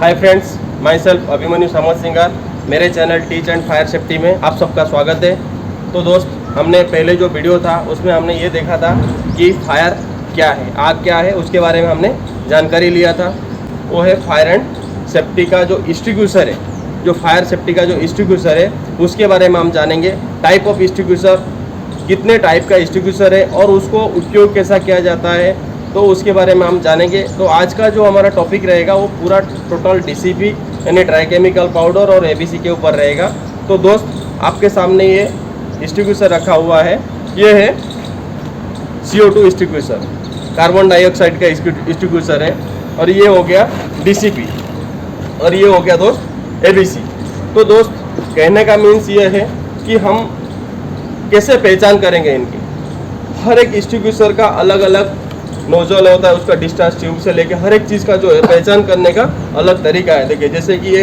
Hi friends, my self Abhimanyu Samant Singar. मेरे channel teach and fire safety में आप सबका स्वागत है। तो दोस्त, हमने पहले जो वीडियो था उसमें हमने ये देखा था कि फायर क्या है, आग क्या है, उसके बारे में हमने जानकारी लिया था। वो है फायर एंड सेफ्टी का जो एक्सटिंग्विशर है, जो फायर सेफ्टी का जो एक्सटिंग्विशर है उसके बारे में हम जानेंगे। टाइप ऑफ एक्सटिंग्विशर, कितने टाइप का एक्सटिंग्विशर है और उसको उपयोग कैसा किया जाता है, तो उसके बारे में हम जानेंगे। तो आज का जो हमारा टॉपिक रहेगा वो पूरा टोटल डीसीपी यानी ड्राई केमिकल पाउडर और एबीसी के ऊपर रहेगा। तो दोस्त, आपके सामने ये एक्सटिंग्विशर रखा हुआ है। ये है CO2 एक्सटिंग्विशर, कार्बन डाइऑक्साइड का एक्सटिंग्विशर है। और ये हो गया डीसीपी और ये हो गया दोस्त एबीसी। तो दोस्त, कहने का मीन्स ये है कि हम कैसे पहचान करेंगे इनकी। हर एक एक्सटिंग्विशर का अलग अलग नोजल होता है, उसका डिस्चार्ज ट्यूब से लेके हर एक चीज़ का जो है पहचान करने का अलग तरीका है। देखिए, जैसे कि ये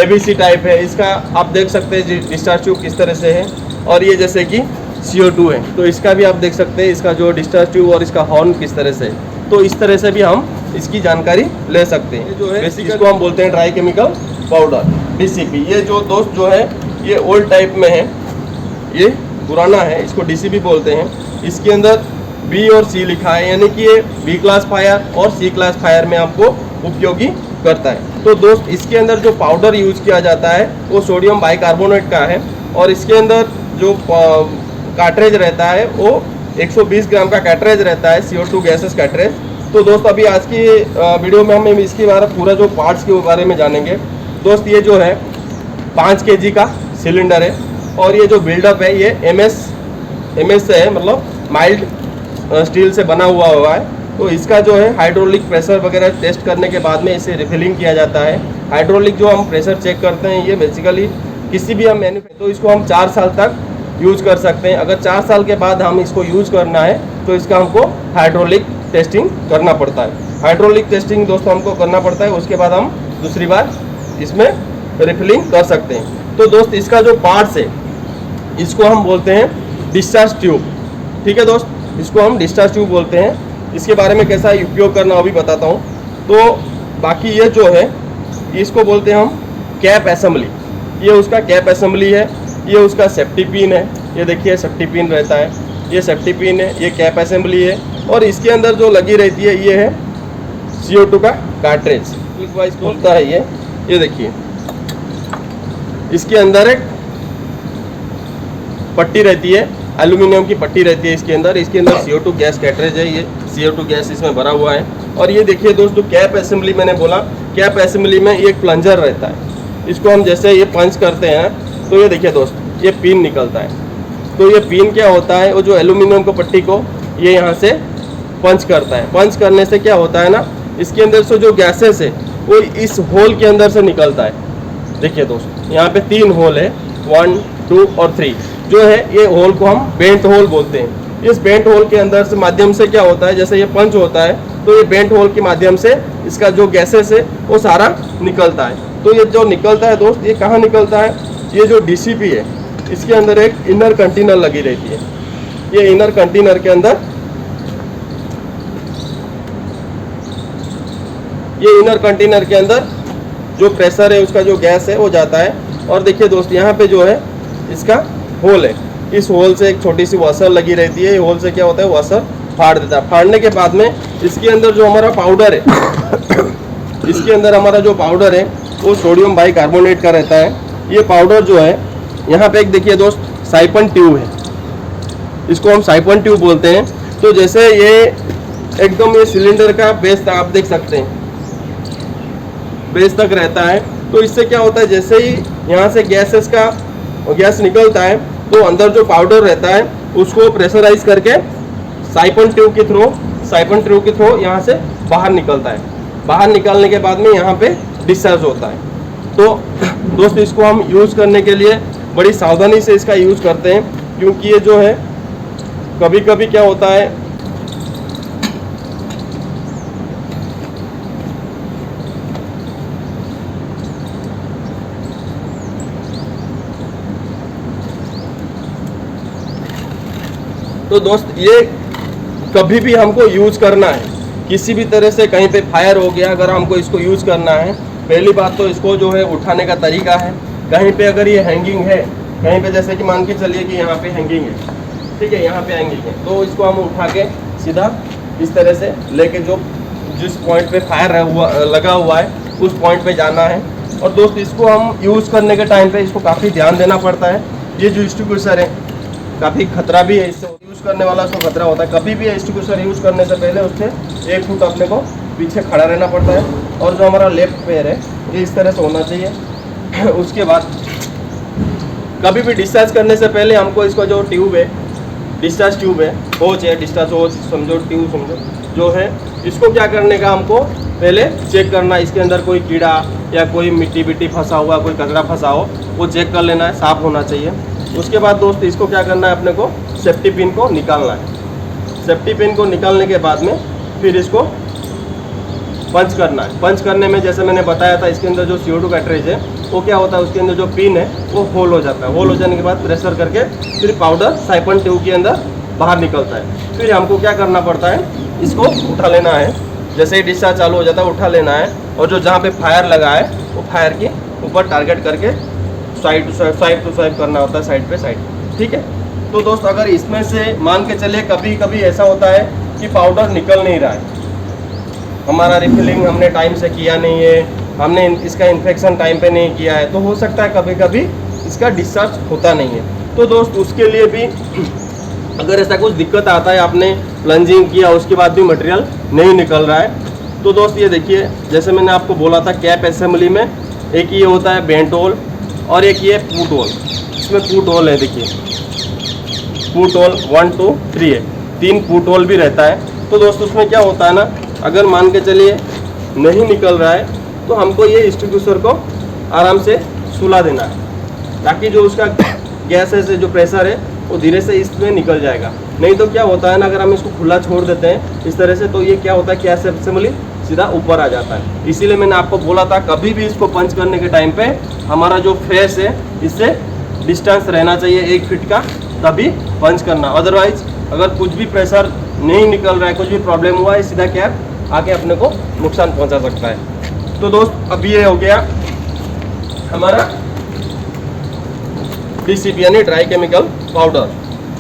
एबीसी टाइप है, इसका आप देख सकते हैं डिस्चार्ज ट्यूब किस तरह से है। और ये जैसे कि CO2 है, तो इसका भी आप देख सकते हैं, इसका जो डिस्चार्ज ट्यूब और इसका हॉर्न किस तरह से है। तो इस तरह से भी हम इसकी जानकारी ले सकते हैं। जो है इसको हम बोलते हैं ड्राई केमिकल पाउडर, DCP। ये जो दोस्त जो है ये ओल्ड टाइप में है, ये पुराना है, इसको DCP बोलते हैं। इसके अंदर B और C लिखा है, यानी कि ये B क्लास फायर और C क्लास फायर में आपको उपयोगी करता है। तो दोस्त, इसके अंदर जो पाउडर यूज किया जाता है वो सोडियम बाइकार्बोनेट का है। और इसके अंदर जो कार्ट्रेज रहता है वो 120 ग्राम का कार्ट्रेज रहता है, CO2 गैसेस कार्ट्रेज। तो दोस्त, अभी आज की वीडियो में हम इसके बारे में पूरा जो पार्ट्स के बारे में जानेंगे। दोस्त, ये जो है 5 kg का सिलेंडर है और ये जो बिल्डअप है ये MS से है, मतलब माइल्ड स्टील से बना हुआ है। तो इसका जो है हाइड्रोलिक प्रेशर वगैरह टेस्ट करने के बाद में इसे रिफिलिंग किया जाता है। हाइड्रोलिक जो हम प्रेशर चेक करते हैं ये बेसिकली किसी भी हम मैन्युफैक्चर, तो इसको हम 4 साल तक यूज कर सकते हैं। अगर 4 साल के बाद हम इसको यूज करना है तो इसका हमको हाइड्रोलिक टेस्टिंग करना पड़ता है। हाइड्रोलिक टेस्टिंग दोस्तों हमको करना पड़ता है, उसके बाद हम दूसरी बार इसमें रिफिलिंग कर सकते हैं। तो दोस्त, इसका जो पार्ट्स है इसको हम बोलते हैं डिस्चार्ज ट्यूब। ठीक है दोस्त, इसको हम डिस्चार्ज ट्यूब बोलते हैं। इसके बारे में कैसा उपयोग करना अभी बताता हूँ। तो बाकी ये जो है इसको बोलते हैं हम कैप असेंबली। ये उसका कैप असेंबली है, ये उसका सेफ्टी पिन है। ये देखिए सेफ्टी पिन रहता है, ये सेफ्टी पिन है, ये कैप असेंबली है। और इसके अंदर जो लगी रहती है ये है CO2 का कार्ट्रेज, क्लिक वाइज होता है ये देखिए, इसके अंदर एक पट्टी रहती है, एल्यूमिनियम की पट्टी रहती है इसके अंदर CO2 गैस कैटरेज है, ये CO2 गैस इसमें भरा हुआ है। और ये देखिए दोस्तों, कैप असेंबली मैंने बोला, कैप असेंबली में एक प्लंजर रहता है। इसको हम जैसे ये पंच करते हैं तो ये देखिए दोस्त, ये पिन निकलता है। तो ये पिन क्या होता है, वो जो एल्यूमिनियम की पट्टी को ये यहाँ से पंच करता है। पंच करने से क्या होता है ना, इसके अंदर से जो गैसेस है वो इस होल के अंदर से निकलता है। देखिए दोस्त, यहाँ पे 3 होल है, 1, 2 और 3 जो है, ये होल को हम बेंट होल बोलते हैं। इस बेंट होल के अंदर से माध्यम से क्या होता है, जैसे ये पंच होता है तो ये बेंट होल के माध्यम से इसका जो गैसेस है वो सारा निकलता है। तो ये जो निकलता है दोस्त, ये कहाँ निकलता है, ये जो DCP है इसके अंदर एक इनर कंटेनर लगी रहती है। ये इनर कंटेनर के अंदर, ये इनर कंटेनर के अंदर जो प्रेशर है उसका जो गैस है वो जाता है। और देखिए दोस्त, यहाँ पे जो है इसका होल है, इस होल से एक छोटी सी वाशर लगी रहती है। ये होल से क्या होता है, वाशर फाड़ देता है। फाड़ने के बाद में इसके अंदर जो हमारा पाउडर है इसके अंदर हमारा जो पाउडर है वो सोडियम बाइकार्बोनेट का रहता है। ये पाउडर जो है, यहाँ पे एक देखिए दोस्त साइपन ट्यूब है, इसको हम साइपन ट्यूब बोलते हैं। तो जैसे ये एकदम ये सिलेंडर का बेस तक आप देख सकते हैं, बेस तक रहता है। तो इससे क्या होता है, जैसे ही यहाँ से गैस निकलता है तो अंदर जो पाउडर रहता है उसको प्रेशराइज करके साइपन ट्यूब के थ्रू यहाँ से बाहर निकलता है। बाहर निकालने के बाद में यहाँ पे डिस्चार्ज होता है। तो दोस्त, इसको हम यूज़ करने के लिए बड़ी सावधानी से इसका यूज़ करते हैं, क्योंकि ये जो है कभी कभी क्या होता है, तो दोस्त ये कभी भी हमको यूज़ करना है, किसी भी तरह से कहीं पे फायर हो गया, अगर हमको इसको यूज़ करना है पहली बात तो इसको जो है उठाने का तरीका है। कहीं पे अगर ये हैंगिंग है, कहीं पे जैसे कि मान के चलिए कि यहाँ पे हैंगिंग है, ठीक है, यहाँ पे हैंगिंग है, तो इसको हम उठा के सीधा इस तरह से लेके जो जिस पॉइंट पे फायर लगा हुआ है उस पॉइंट पे जाना है। और दोस्त इसको हम यूज़ करने के टाइम पे इसको काफ़ी ध्यान देना पड़ता है। ये जो एक्सटिंग्विशर है काफ़ी खतरा भी है, इससे यूज़ करने वाला उसको खतरा होता है। कभी भी एक्सटिंग्विशर यूज़ करने से पहले उससे 1 फुट अपने को पीछे खड़ा रहना पड़ता है। और जो हमारा लेफ्ट पैर है ये इस तरह से होना चाहिए। उसके बाद कभी भी डिस्चार्ज करने से पहले हमको इसका जो ट्यूब है, डिस्चार्ज ट्यूब है, होच है, डिस्चार्ज होच समझो, ट्यूब समझो, जो है इसको क्या करने का हमको पहले चेक करना, इसके अंदर कोई कीड़ा या कोई मिट्टी बिट्टी फंसा हुआ, कोई कचरा फंसा हो, वो चेक कर लेना है, साफ़ होना चाहिए। उसके बाद दोस्त इसको क्या करना है, अपने को सेफ्टी पिन को निकालना है। सेफ्टी पिन को निकालने के बाद में फिर इसको पंच करना है। पंच करने में जैसे मैंने बताया था, इसके अंदर जो CO2 कैटरेज है वो क्या होता है, उसके अंदर जो पिन है वो होल हो जाता है। होल हो जाने के बाद प्रेशर करके फिर पाउडर साइपन ट्यूब के अंदर बाहर निकलता है। फिर हमको क्या करना पड़ता है, इसको उठा लेना है। जैसे ही डिस्चार्ज चालू हो जाता है उठा लेना है, और जो जहाँ पे फायर लगा है वो फायर के ऊपर टारगेट करके साइड टू साइड करना होता है, साइड पे साइड, ठीक है। तो दोस्त अगर इसमें से मान के चलिए कभी कभी ऐसा होता है कि पाउडर निकल नहीं रहा है, हमारा रिफिलिंग हमने टाइम से किया नहीं है, हमने इसका इन्फेक्शन टाइम पे नहीं किया है, तो हो सकता है कभी कभी इसका डिस्चार्ज होता नहीं है। तो दोस्त उसके लिए भी अगर ऐसा कुछ दिक्कत आता है, आपने प्लंजिंग किया उसके बाद भी मटेरियल नहीं निकल रहा है, तो दोस्त ये देखिए, जैसे मैंने आपको बोला था कैप असेंबली में एक ये होता है बेंट होल और एक ये पुट होल। इसमें पुट होल है, देखिए पुट होल 1 2 3 है, 3 पुट होल भी रहता है। तो दोस्त उसमें क्या होता है ना, अगर मान के चलिए नहीं निकल रहा है तो हमको ये एक्सटिंग्विशर को आराम से सुला देना है, ताकि जो उसका गैस है, जो प्रेशर है वो धीरे से इसमें निकल जाएगा। नहीं तो क्या होता है ना, अगर हम इसको खुला छोड़ देते हैं इस तरह से, तो ये क्या होता है, कैप असेंबली सीधा ऊपर आ जाता है। इसीलिए मैंने आपको बोला था कभी भी इसको पंच करने के टाइम पे हमारा जो फेस है इससे डिस्टेंस रहना चाहिए 1 फीट का, तभी पंच करना। अदरवाइज अगर कुछ भी प्रेशर नहीं निकल रहा है, कुछ भी प्रॉब्लम हुआ है, सीधा कैप आके अपने को नुकसान पहुंचा सकता है। तो दोस्त अब ये हो गया हमारा DCP यानी ड्राई केमिकल पाउडर।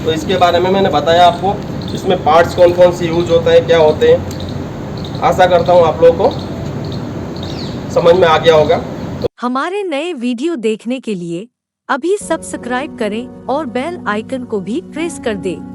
तो इसके बारे में मैंने बताया आपको, इसमें पार्ट्स कौन कौन से यूज होते हैं, क्या होते हैं। आशा करता हूँ आप लोगों को समझ में आ गया होगा। हमारे नए वीडियो देखने के लिए अभी सब्सक्राइब करें और बेल आइकन को भी प्रेस कर दें।